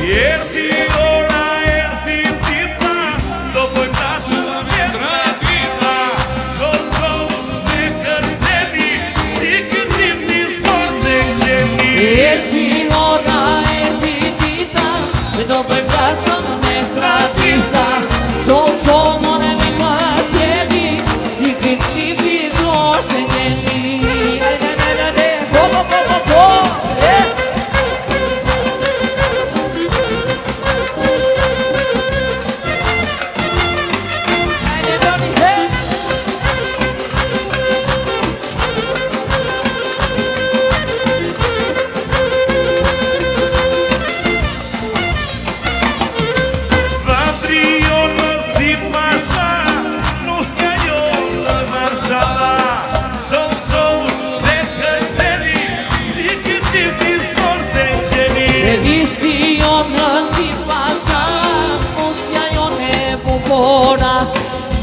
Erdi ora, erdi dita, do bëjmë dashur vjetra dita. Qo me kërceni, si këqimni sorse gjeni. Erdi ora, erdi dita, do bëjmë dashur vjetra dita. Qo more me kërceni, si këqimni sorse gjeni.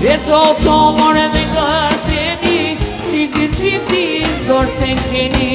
E qo more me kërceni, si këqimni sorse gjeni.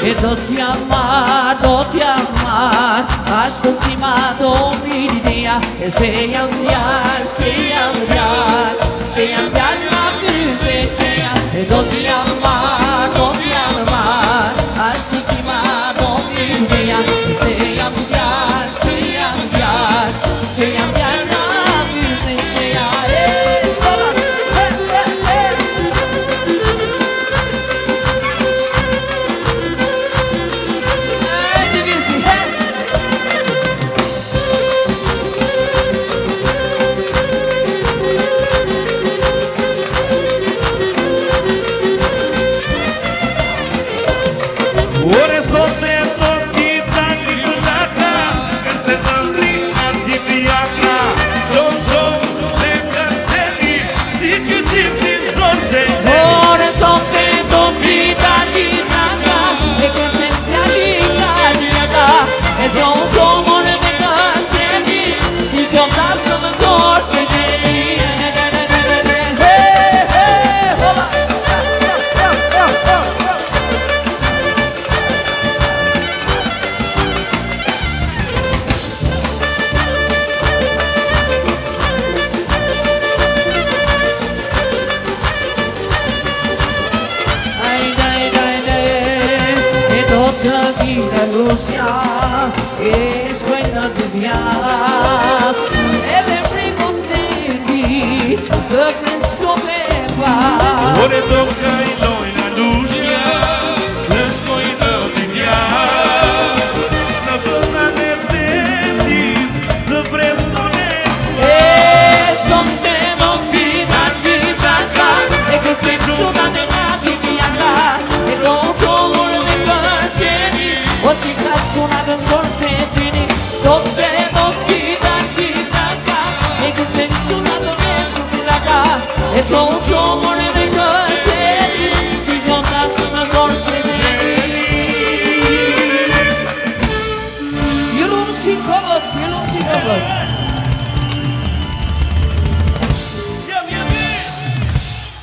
E do t'ja marr, ashtu si ma do mirënia. E se jam djallë, se jam djallë ma pyse qeja. E do t'ja marr, ashtu si ma do mirënia. E se jam djallë, se jam djallë ma pyse qeja. Ore sote do t'i tani përnaka, kërse të ndri ati pijaka. Qo me kërceni, si këqimni sorse gjeni. Ore sote do t'i tani përnaka, e kërse t'jali pijaka. E qo more me kërceni, si këqimni sorse gjeni. Lucia, e squena di via, e le precontenti, che fresco che fa. Ore tocca in noi la Lucia, le squena di via, la donna mettenti, le fresco ne fa. E son te non ti danti branca, e che c'è giuda nella bianca, e non solo le canzoni. O si cazzo una sorse geni, sotto non ti danti branca, e che senza una dove su la ca, e sono